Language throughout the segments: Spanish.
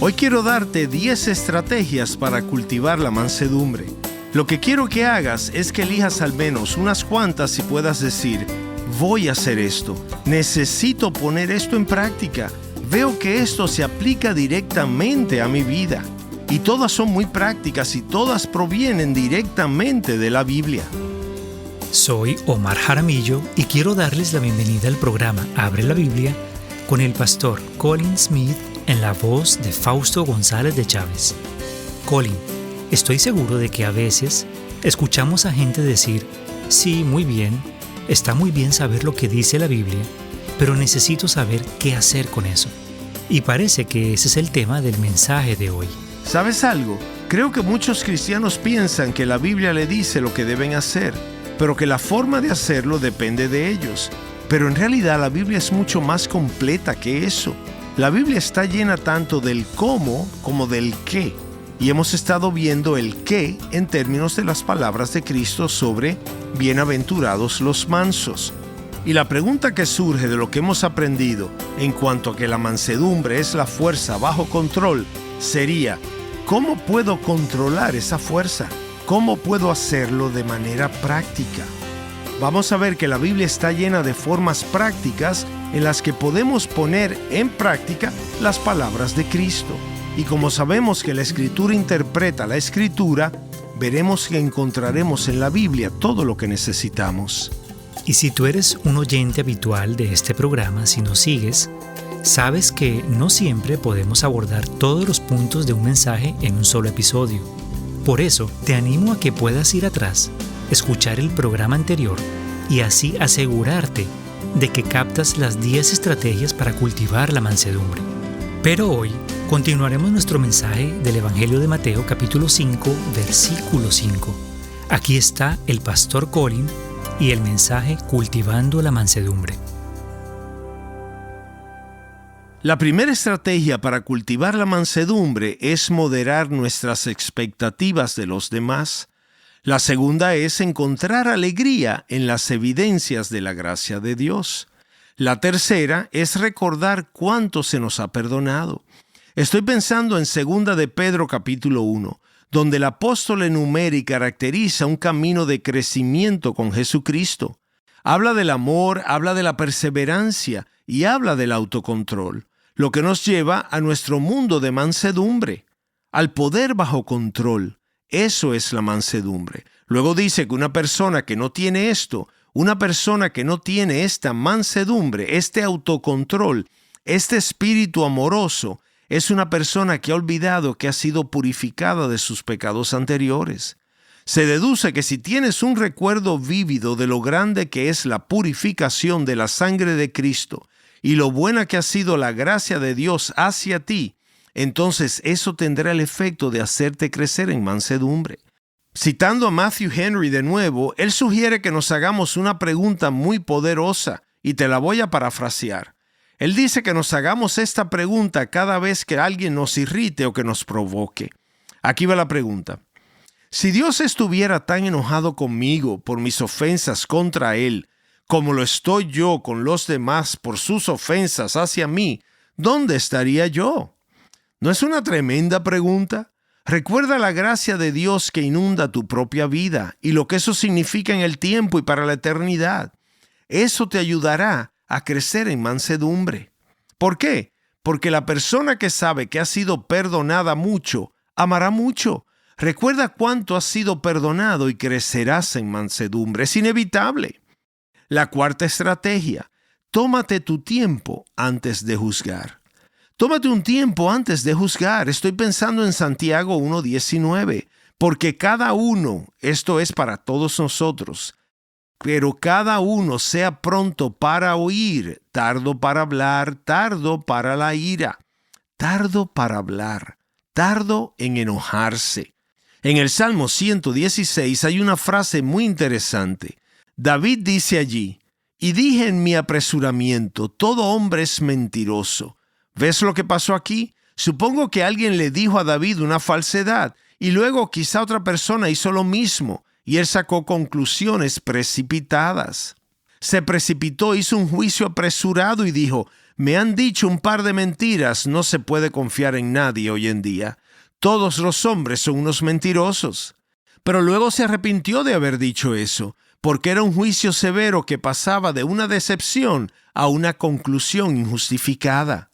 Hoy quiero darte 10 estrategias para cultivar la mansedumbre. Lo que quiero que hagas es que elijas al menos unas cuantas y puedas decir: voy a hacer esto, necesito poner esto en práctica, veo que esto se aplica directamente a mi vida. Y todas son muy prácticas y todas provienen directamente de la Biblia. Soy Omar Jaramillo y quiero darles la bienvenida al programa Abre la Biblia con el pastor Colin Smith en la voz de Fausto González de Chávez. Colin, estoy seguro de que a veces escuchamos a gente decir: sí, muy bien, está muy bien saber lo que dice la Biblia, pero necesito saber qué hacer con eso. Y parece que ese es el tema del mensaje de hoy. ¿Sabes algo? Creo que muchos cristianos piensan que la Biblia le dice lo que deben hacer, pero que la forma de hacerlo depende de ellos. Pero en realidad la Biblia es mucho más completa que eso. La Biblia está llena tanto del cómo como del qué. Y hemos estado viendo el qué en términos de las palabras de Cristo sobre bienaventurados los mansos. Y la pregunta que surge de lo que hemos aprendido en cuanto a que la mansedumbre es la fuerza bajo control sería: ¿cómo puedo controlar esa fuerza? ¿Cómo puedo hacerlo de manera práctica? Vamos a ver que la Biblia está llena de formas prácticas en las que podemos poner en práctica las palabras de Cristo. Y como sabemos que la Escritura interpreta la Escritura, veremos que encontraremos en la Biblia todo lo que necesitamos. Y si tú eres un oyente habitual de este programa, si nos sigues, sabes que no siempre podemos abordar todos los puntos de un mensaje en un solo episodio. Por eso, te animo a que puedas ir atrás, escuchar el programa anterior y así asegurarte de que captas las 10 estrategias para cultivar la mansedumbre. Pero hoy continuaremos nuestro mensaje del Evangelio de Mateo capítulo 5, versículo 5. Aquí está el pastor Colin y el mensaje Cultivando la mansedumbre. La primera estrategia para cultivar la mansedumbre es moderar nuestras expectativas de los demás. La segunda es encontrar alegría en las evidencias de la gracia de Dios. La tercera es recordar cuánto se nos ha perdonado. Estoy pensando en 2 de Pedro capítulo 1, donde el apóstol enumera y caracteriza un camino de crecimiento con Jesucristo. Habla del amor, habla de la perseverancia y habla del autocontrol, lo que nos lleva a nuestro mundo de mansedumbre, al poder bajo control. Eso es la mansedumbre. Luego dice que una persona que no tiene esto, una persona que no tiene esta mansedumbre, este autocontrol, este espíritu amoroso, es una persona que ha olvidado que ha sido purificada de sus pecados anteriores. Se deduce que si tienes un recuerdo vívido de lo grande que es la purificación de la sangre de Cristo y lo buena que ha sido la gracia de Dios hacia ti, entonces eso tendrá el efecto de hacerte crecer en mansedumbre. Citando a Matthew Henry de nuevo, él sugiere que nos hagamos una pregunta muy poderosa y te la voy a parafrasear. Él dice que nos hagamos esta pregunta cada vez que alguien nos irrite o que nos provoque. Aquí va la pregunta. Si Dios estuviera tan enojado conmigo por mis ofensas contra Él, como lo estoy yo con los demás por sus ofensas hacia mí, ¿dónde estaría yo? ¿No es una tremenda pregunta? Recuerda la gracia de Dios que inunda tu propia vida y lo que eso significa en el tiempo y para la eternidad. Eso te ayudará a crecer en mansedumbre. ¿Por qué? Porque la persona que sabe que ha sido perdonada mucho, amará mucho. Recuerda cuánto has sido perdonado y crecerás en mansedumbre. Es inevitable. La cuarta estrategia: tómate tu tiempo antes de juzgar. Tómate un tiempo antes de juzgar. Estoy pensando en Santiago 1:19. Porque cada uno, esto es para todos nosotros, pero cada uno sea pronto para oír, tardo para hablar, tardo para la ira, tardo para hablar, tardo en enojarse. En el Salmo 116 hay una frase muy interesante. David dice allí: y dije en mi apresuramiento, todo hombre es mentiroso. ¿Ves lo que pasó aquí? Supongo que alguien le dijo a David una falsedad y luego quizá otra persona hizo lo mismo y él sacó conclusiones precipitadas. Se precipitó, hizo un juicio apresurado y dijo: Me han dicho un par de mentiras, no se puede confiar en nadie hoy en día. Todos los hombres son unos mentirosos. Pero luego se arrepintió de haber dicho eso, porque era un juicio severo que pasaba de una decepción a una conclusión injustificada.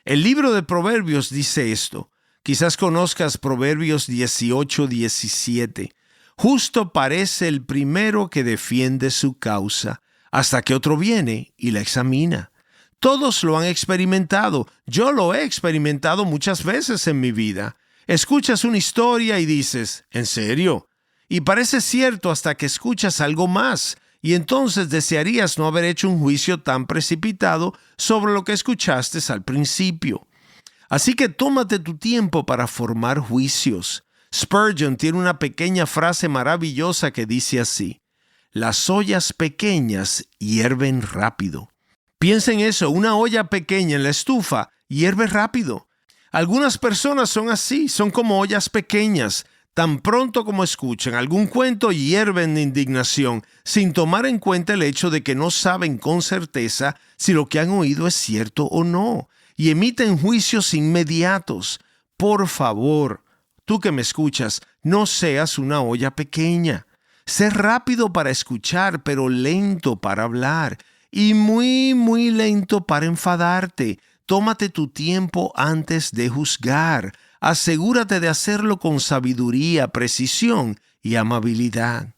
El libro de Proverbios dice esto. Quizás conozcas Proverbios 18:17. Justo parece el primero que defiende su causa, hasta que otro viene y la examina. Todos lo han experimentado. Yo lo he experimentado muchas veces en mi vida. Escuchas una historia y dices, ¿en serio? Y parece cierto hasta que escuchas algo más, y entonces desearías no haber hecho un juicio tan precipitado sobre lo que escuchaste al principio. Así que tómate tu tiempo para formar juicios. Spurgeon tiene una pequeña frase maravillosa que dice así: las ollas pequeñas hierven rápido. Piensa en eso, una olla pequeña en la estufa hierve rápido. Algunas personas son así, son como ollas pequeñas. Tan pronto como escuchan algún cuento, hierven de indignación, sin tomar en cuenta el hecho de que no saben con certeza si lo que han oído es cierto o no, y emiten juicios inmediatos. Por favor, tú que me escuchas, no seas una olla pequeña. Sé rápido para escuchar, pero lento para hablar, y muy lento para enfadarte. Tómate tu tiempo antes de juzgar. Asegúrate de hacerlo con sabiduría, precisión y amabilidad.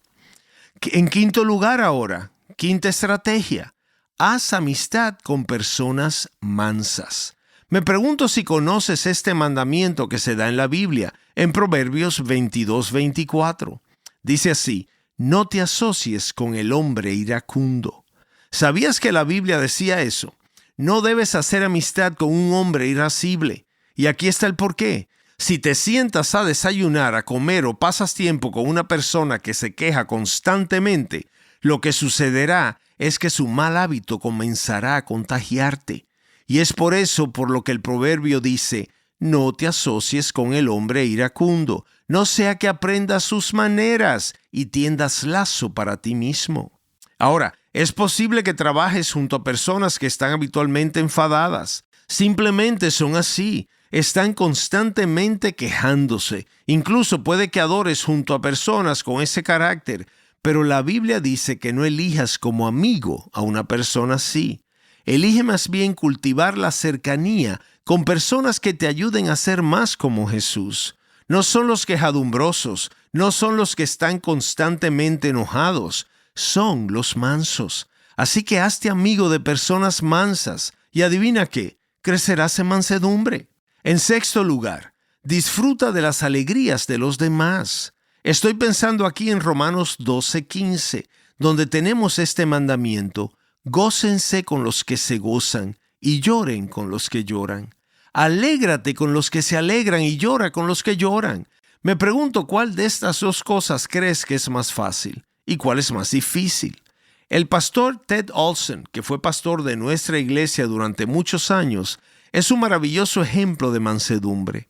En quinto lugar ahora, quinta estrategia, haz amistad con personas mansas. Me pregunto si conoces este mandamiento que se da en la Biblia, en Proverbios 22:24. Dice así: no te asocies con el hombre iracundo. ¿Sabías que la Biblia decía eso? No debes hacer amistad con un hombre irascible. Y aquí está el porqué. Si te sientas a desayunar, a comer o pasas tiempo con una persona que se queja constantemente, lo que sucederá es que su mal hábito comenzará a contagiarte. Y es por eso por lo que el proverbio dice: no te asocies con el hombre iracundo, no sea que aprendas sus maneras y tiendas lazo para ti mismo. Ahora, es posible que trabajes junto a personas que están habitualmente enfadadas. Simplemente son así. Están constantemente quejándose. Incluso puede que adores junto a personas con ese carácter, pero la Biblia dice que no elijas como amigo a una persona así. Elige más bien cultivar la cercanía con personas que te ayuden a ser más como Jesús. No son los quejadumbrosos, no son los que están constantemente enojados, son los mansos. Así que hazte amigo de personas mansas y adivina qué, crecerás en mansedumbre. En sexto lugar, disfruta de las alegrías de los demás. Estoy pensando aquí en Romanos 12:15, donde tenemos este mandamiento: gócense con los que se gozan y lloren con los que lloran. Alégrate con los que se alegran y llora con los que lloran. Me pregunto cuál de estas dos cosas crees que es más fácil y cuál es más difícil. El pastor Ted Olson, que fue pastor de nuestra iglesia durante muchos años, es un maravilloso ejemplo de mansedumbre.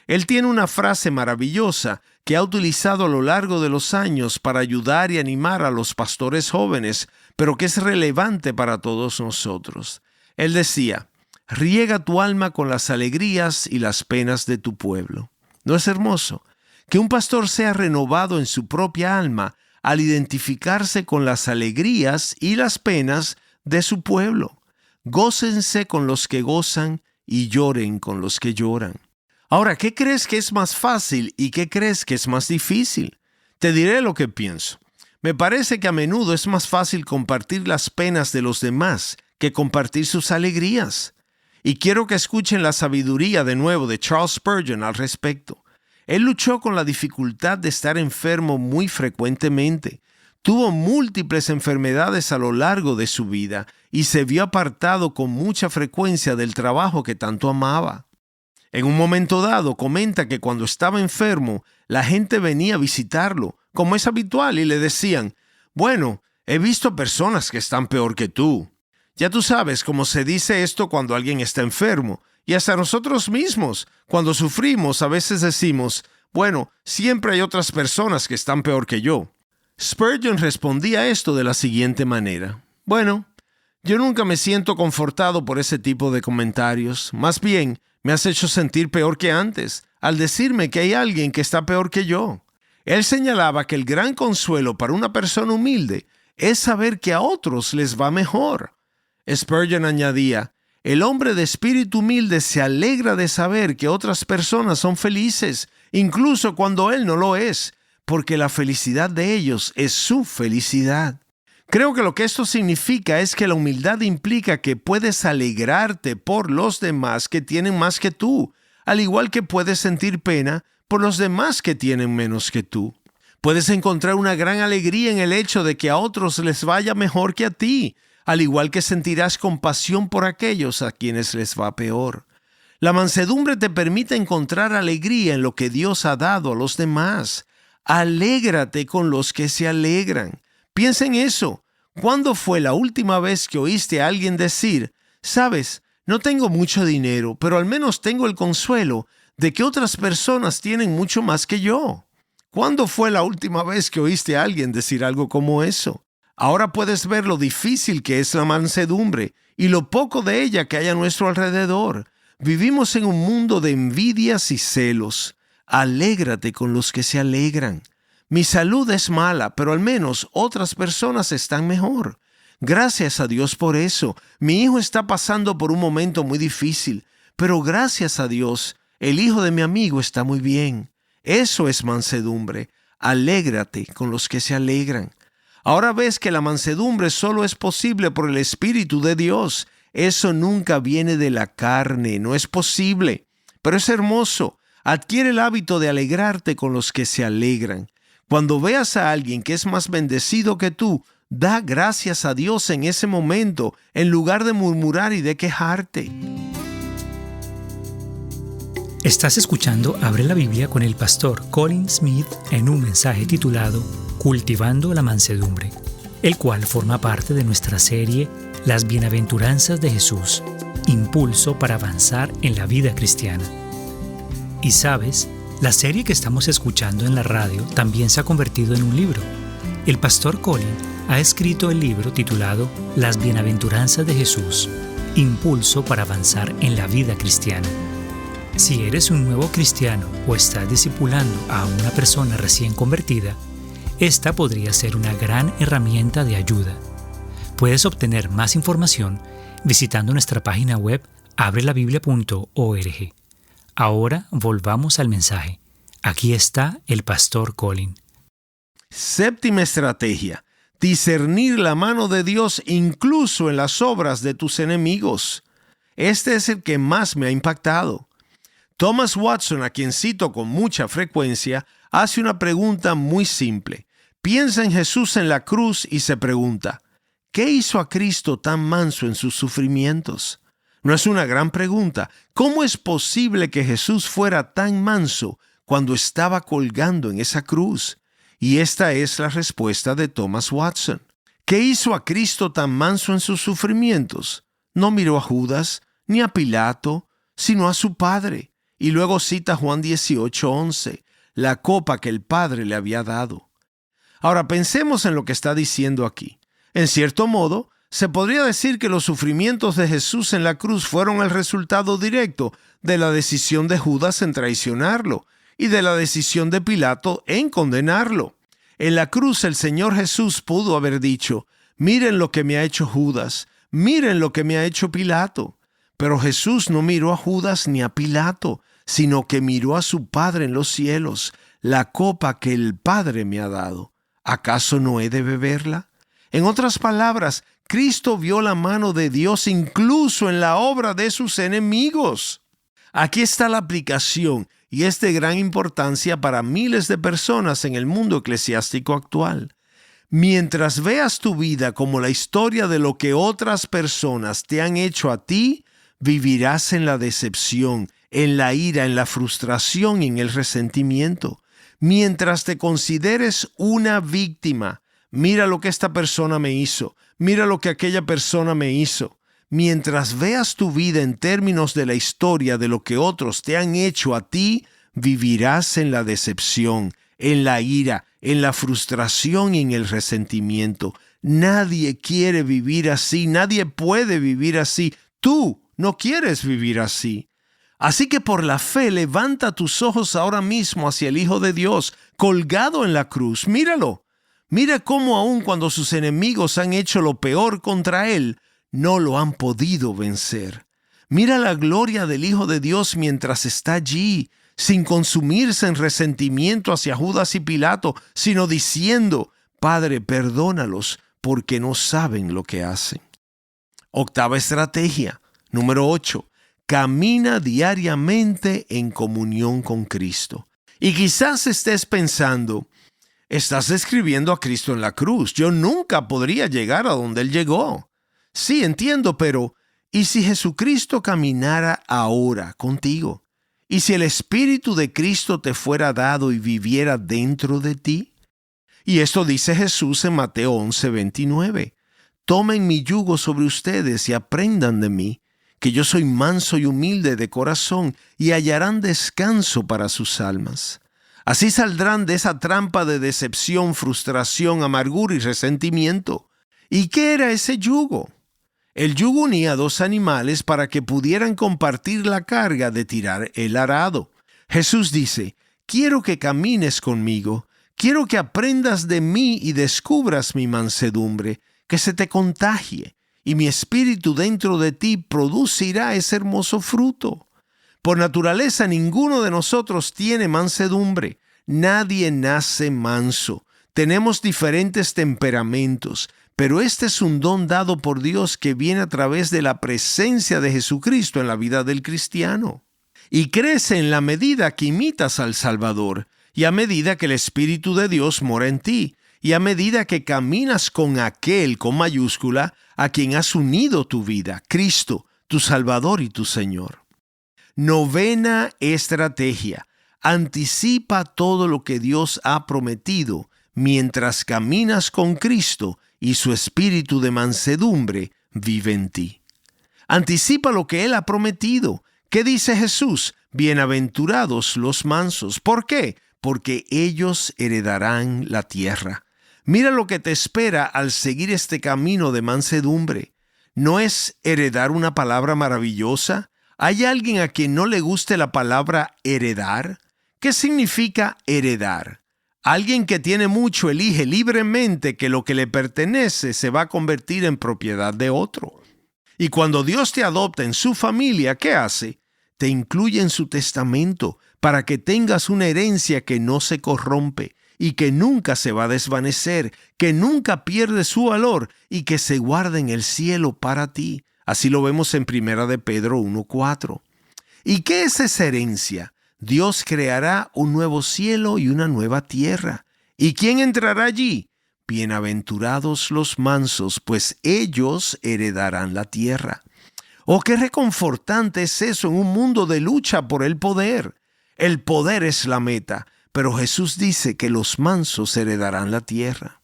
Él tiene una frase maravillosa que ha utilizado a lo largo de los años para ayudar y animar a los pastores jóvenes, pero que es relevante para todos nosotros. Él decía: riega tu alma con las alegrías y las penas de tu pueblo. ¿No es hermoso? Que un pastor sea renovado en su propia alma al identificarse con las alegrías y las penas de su pueblo. Gócense con los que gozan y lloren con los que lloran. Ahora, ¿qué crees que es más fácil y qué crees que es más difícil? Te diré lo que pienso. Me parece que a menudo es más fácil compartir las penas de los demás que compartir sus alegrías. Y quiero que escuchen la sabiduría de nuevo de Charles Spurgeon al respecto. Él luchó con la dificultad de estar enfermo muy frecuentemente. Tuvo múltiples enfermedades a lo largo de su vida y se vio apartado con mucha frecuencia del trabajo que tanto amaba. En un momento dado comenta que cuando estaba enfermo, la gente venía a visitarlo, como es habitual, y le decían: bueno, he visto personas que están peor que tú. Ya tú sabes cómo se dice esto cuando alguien está enfermo, y hasta nosotros mismos, cuando sufrimos, a veces decimos: bueno, siempre hay otras personas que están peor que yo. Spurgeon respondía a esto de la siguiente manera: bueno, Yo nunca me siento confortado por ese tipo de comentarios. Más bien, me has hecho sentir peor que antes, al decirme que hay alguien que está peor que yo. Él señalaba que el gran consuelo para una persona humilde es saber que a otros les va mejor. Spurgeon añadía, el hombre de espíritu humilde se alegra de saber que otras personas son felices, incluso cuando él no lo es, porque la felicidad de ellos es su felicidad. Creo que lo que esto significa es que la humildad implica que puedes alegrarte por los demás que tienen más que tú, al igual que puedes sentir pena por los demás que tienen menos que tú. Puedes encontrar una gran alegría en el hecho de que a otros les vaya mejor que a ti, al igual que sentirás compasión por aquellos a quienes les va peor. La mansedumbre te permite encontrar alegría en lo que Dios ha dado a los demás. Alégrate con los que se alegran. Piensa en eso. ¿Cuándo fue la última vez que oíste a alguien decir, sabes, no tengo mucho dinero, pero al menos tengo el consuelo de que otras personas tienen mucho más que yo? ¿Cuándo fue la última vez que oíste a alguien decir algo como eso? Ahora puedes ver lo difícil que es la mansedumbre y lo poco de ella que hay a nuestro alrededor. Vivimos en un mundo de envidias y celos. Alégrate con los que se alegran. Mi salud es mala, pero al menos otras personas están mejor. Gracias a Dios por eso. Mi hijo está pasando por un momento muy difícil, pero gracias a Dios, el hijo de mi amigo está muy bien. Eso es mansedumbre. Alégrate con los que se alegran. Ahora ves que la mansedumbre solo es posible por el Espíritu de Dios. Eso nunca viene de la carne, no es posible. Pero es hermoso. Adquiere el hábito de alegrarte con los que se alegran. Cuando veas a alguien que es más bendecido que tú, da gracias a Dios en ese momento, en lugar de murmurar y de quejarte. Estás escuchando Abre la Biblia con el pastor Colin Smith en un mensaje titulado Cultivando la Mansedumbre, el cual forma parte de nuestra serie Las Bienaventuranzas de Jesús, impulso para avanzar en la vida cristiana. Y sabes, la serie que estamos escuchando en la radio también se ha convertido en un libro. El pastor Colin ha escrito el libro titulado Las Bienaventuranzas de Jesús, impulso para avanzar en la vida cristiana. Si eres un nuevo cristiano o estás discipulando a una persona recién convertida, esta podría ser una gran herramienta de ayuda. Puedes obtener más información visitando nuestra página web abrelabiblia.org. Ahora volvamos al mensaje. Aquí está el pastor Colin. Séptima estrategia: discernir la mano de Dios incluso en las obras de tus enemigos. Este es el que más me ha impactado. Thomas Watson, a quien cito con mucha frecuencia, hace una pregunta muy simple. Piensa en Jesús en la cruz y se pregunta, ¿qué hizo a Cristo tan manso en sus sufrimientos? ¿No es una gran pregunta? ¿Cómo es posible que Jesús fuera tan manso cuando estaba colgando en esa cruz? Y esta es la respuesta de Thomas Watson. ¿Qué hizo a Cristo tan manso en sus sufrimientos? No miró a Judas ni a Pilato, sino a su Padre. Y luego cita Juan 18:11, la copa que el Padre le había dado. Ahora pensemos en lo que está diciendo aquí. En cierto modo, se podría decir que los sufrimientos de Jesús en la cruz fueron el resultado directo de la decisión de Judas en traicionarlo y de la decisión de Pilato en condenarlo. En la cruz el Señor Jesús pudo haber dicho, miren lo que me ha hecho Judas, miren lo que me ha hecho Pilato. Pero Jesús no miró a Judas ni a Pilato, sino que miró a su Padre en los cielos, la copa que el Padre me ha dado. ¿Acaso no he de beberla? En otras palabras, Cristo vio la mano de Dios incluso en la obra de sus enemigos. Aquí está la aplicación y es de gran importancia para miles de personas en el mundo eclesiástico actual. Mientras veas tu vida como la historia de lo que otras personas te han hecho a ti, vivirás en la decepción, en la ira, en la frustración y en el resentimiento. Mientras te consideres una víctima, mira lo que esta persona me hizo, mira lo que aquella persona me hizo. Mientras veas tu vida en términos de la historia de lo que otros te han hecho a ti, vivirás en la decepción, en la ira, en la frustración y en el resentimiento. Nadie quiere vivir así, nadie puede vivir así. Tú no quieres vivir así. Así que por la fe levanta tus ojos ahora mismo hacia el Hijo de Dios, colgado en la cruz. Míralo. Mira cómo aun cuando sus enemigos han hecho lo peor contra él, no lo han podido vencer. Mira la gloria del Hijo de Dios mientras está allí, sin consumirse en resentimiento hacia Judas y Pilato, sino diciendo: Padre, perdónalos, porque no saben lo que hacen. Octava estrategia, número 8. Camina diariamente en comunión con Cristo. Y quizás estés pensando: estás describiendo a Cristo en la cruz. Yo nunca podría llegar a donde Él llegó. Sí, entiendo, pero ¿y si Jesucristo caminara ahora contigo? ¿Y si el Espíritu de Cristo te fuera dado y viviera dentro de ti? Y esto dice Jesús en Mateo 11:29. Tomen mi yugo sobre ustedes y aprendan de mí, que yo soy manso y humilde de corazón, y hallarán descanso para sus almas. Así saldrán de esa trampa de decepción, frustración, amargura y resentimiento. ¿Y qué era ese yugo? El yugo unía a dos animales para que pudieran compartir la carga de tirar el arado. Jesús dice: quiero que camines conmigo, quiero que aprendas de mí y descubras mi mansedumbre, que se te contagie, y mi espíritu dentro de ti producirá ese hermoso fruto. Por naturaleza, ninguno de nosotros tiene mansedumbre. Nadie nace manso. Tenemos diferentes temperamentos, pero este es un don dado por Dios que viene a través de la presencia de Jesucristo en la vida del cristiano. Y crece en la medida que imitas al Salvador, y a medida que el Espíritu de Dios mora en ti, y a medida que caminas con aquel, con mayúscula, a quien has unido tu vida, Cristo, tu Salvador y tu Señor. Novena estrategia. Anticipa todo lo que Dios ha prometido mientras caminas con Cristo y su espíritu de mansedumbre vive en ti. Anticipa lo que Él ha prometido. ¿Qué dice Jesús? Bienaventurados los mansos. ¿Por qué? Porque ellos heredarán la tierra. Mira lo que te espera al seguir este camino de mansedumbre. ¿No es heredar una palabra maravillosa? ¿Hay alguien a quien no le guste la palabra heredar? ¿Qué significa heredar? Alguien que tiene mucho elige libremente que lo que le pertenece se va a convertir en propiedad de otro. Y cuando Dios te adopta en su familia, ¿qué hace? Te incluye en su testamento para que tengas una herencia que no se corrompe y que nunca se va a desvanecer, que nunca pierde su valor y que se guarda en el cielo para ti. Así lo vemos en 1 de Pedro 1:4. ¿Y qué es esa herencia? Dios creará un nuevo cielo y una nueva tierra. ¿Y quién entrará allí? Bienaventurados los mansos, pues ellos heredarán la tierra. Oh, qué reconfortante es eso en un mundo de lucha por el poder. El poder es la meta, pero Jesús dice que los mansos heredarán la tierra.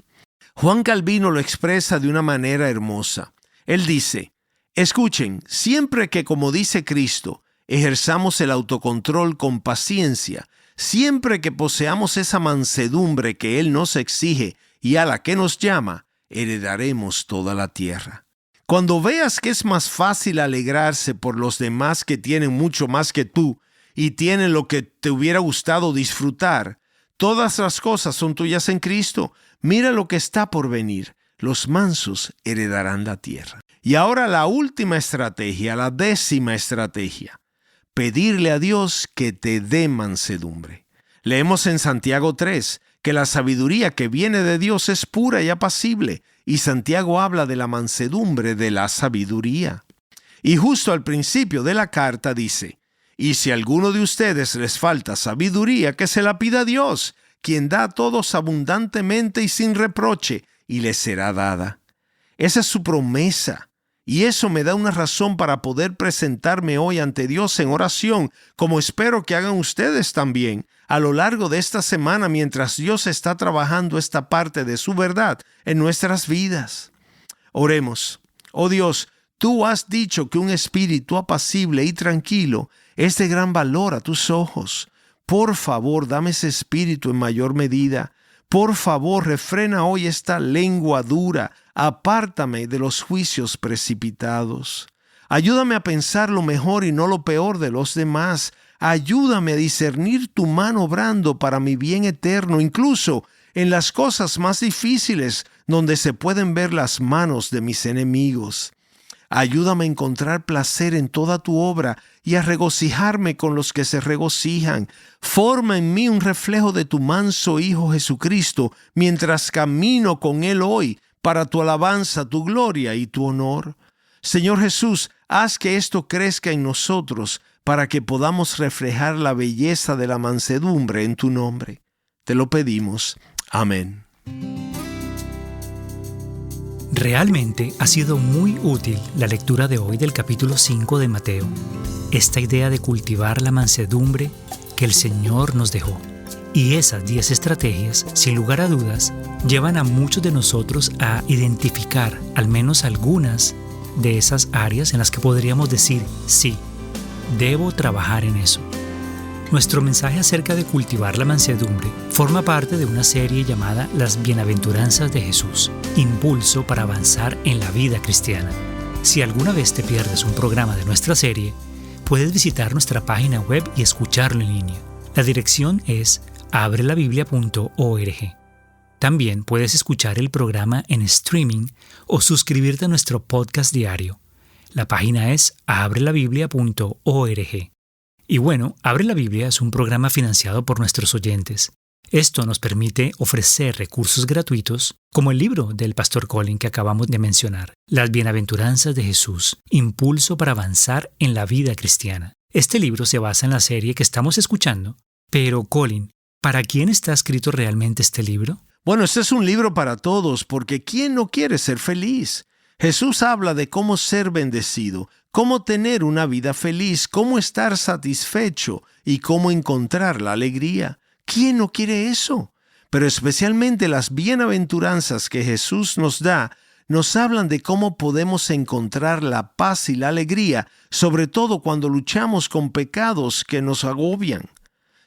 Juan Calvino lo expresa de una manera hermosa. Él dice: escuchen, siempre que, como dice Cristo, ejerzamos el autocontrol con paciencia, siempre que poseamos esa mansedumbre que Él nos exige y a la que nos llama, heredaremos toda la tierra. Cuando veas que es más fácil alegrarse por los demás que tienen mucho más que tú y tienen lo que te hubiera gustado disfrutar, todas las cosas son tuyas en Cristo. Mira lo que está por venir. Los mansos heredarán la tierra. Y ahora la última estrategia, la 10ª estrategia. Pedirle a Dios que te dé mansedumbre. Leemos en Santiago 3 que la sabiduría que viene de Dios es pura y apacible, y Santiago habla de la mansedumbre de la sabiduría. Y justo al principio de la carta dice: y si a alguno de ustedes les falta sabiduría, que se la pida a Dios, quien da a todos abundantemente y sin reproche, y les será dada. Esa es su promesa. Y eso me da una razón para poder presentarme hoy ante Dios en oración, como espero que hagan ustedes también, a lo largo de esta semana mientras Dios está trabajando esta parte de su verdad en nuestras vidas. Oremos. Oh Dios, tú has dicho que un espíritu apacible y tranquilo es de gran valor a tus ojos. Por favor, dame ese espíritu en mayor medida. Por favor, refrena hoy esta lengua dura, apártame de los juicios precipitados. Ayúdame a pensar lo mejor y no lo peor de los demás. Ayúdame a discernir tu mano obrando para mi bien eterno, incluso en las cosas más difíciles donde se pueden ver las manos de mis enemigos. Ayúdame a encontrar placer en toda tu obra y a regocijarme con los que se regocijan. Forma en mí un reflejo de tu manso Hijo Jesucristo mientras camino con Él hoy para tu alabanza, tu gloria y tu honor. Señor Jesús, haz que esto crezca en nosotros para que podamos reflejar la belleza de la mansedumbre en tu nombre. Te lo pedimos. Amén. Realmente ha sido muy útil la lectura de hoy del capítulo 5 de Mateo. Esta idea de cultivar la mansedumbre que el Señor nos dejó. Y esas 10 estrategias, sin lugar a dudas, llevan a muchos de nosotros a identificar al menos algunas de esas áreas en las que podríamos decir, sí, debo trabajar en eso. Nuestro mensaje acerca de cultivar la mansedumbre forma parte de una serie llamada Las Bienaventuranzas de Jesús, impulso para avanzar en la vida cristiana. Si alguna vez te pierdes un programa de nuestra serie, puedes visitar nuestra página web y escucharlo en línea. La dirección es abrelabiblia.org. También puedes escuchar el programa en streaming o suscribirte a nuestro podcast diario. La página es abrelabiblia.org. Y bueno, Abre la Biblia es un programa financiado por nuestros oyentes. Esto nos permite ofrecer recursos gratuitos, como el libro del Pastor Colin que acabamos de mencionar, Las Bienaventuranzas de Jesús, impulso para avanzar en la vida cristiana. Este libro se basa en la serie que estamos escuchando. Pero, Colin, ¿para quién está escrito realmente este libro? Bueno, este es un libro para todos, porque ¿quién no quiere ser feliz? Jesús habla de cómo ser bendecido, cómo tener una vida feliz, cómo estar satisfecho y cómo encontrar la alegría. ¿Quién no quiere eso? Pero especialmente las bienaventuranzas que Jesús nos da, nos hablan de cómo podemos encontrar la paz y la alegría, sobre todo cuando luchamos con pecados que nos agobian.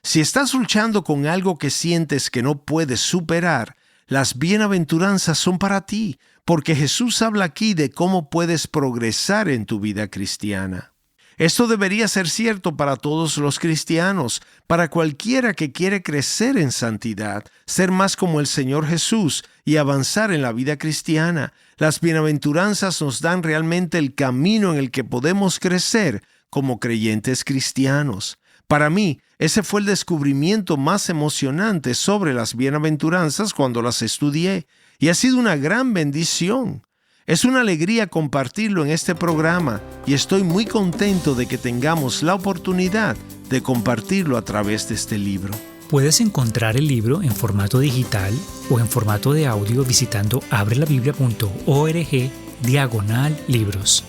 Si estás luchando con algo que sientes que no puedes superar, las bienaventuranzas son para ti, porque Jesús habla aquí de cómo puedes progresar en tu vida cristiana. Esto debería ser cierto para todos los cristianos, para cualquiera que quiere crecer en santidad, ser más como el Señor Jesús y avanzar en la vida cristiana. Las bienaventuranzas nos dan realmente el camino en el que podemos crecer como creyentes cristianos. Para mí, ese fue el descubrimiento más emocionante sobre las bienaventuranzas cuando las estudié, y ha sido una gran bendición. Es una alegría compartirlo en este programa, y estoy muy contento de que tengamos la oportunidad de compartirlo a través de este libro. Puedes encontrar el libro en formato digital o en formato de audio visitando abrelabiblia.org/libros.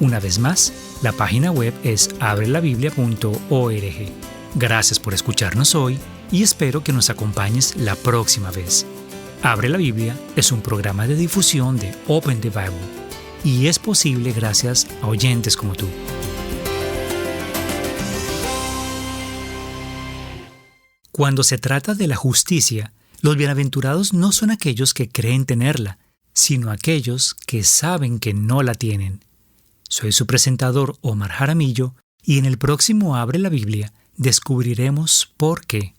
Una vez más, la página web es abrelabiblia.org. Gracias por escucharnos hoy y espero que nos acompañes la próxima vez. Abre la Biblia es un programa de difusión de Open the Bible y es posible gracias a oyentes como tú. Cuando se trata de la justicia, los bienaventurados no son aquellos que creen tenerla, sino aquellos que saben que no la tienen. Soy su presentador Omar Jaramillo y en el próximo Abre la Biblia descubriremos por qué.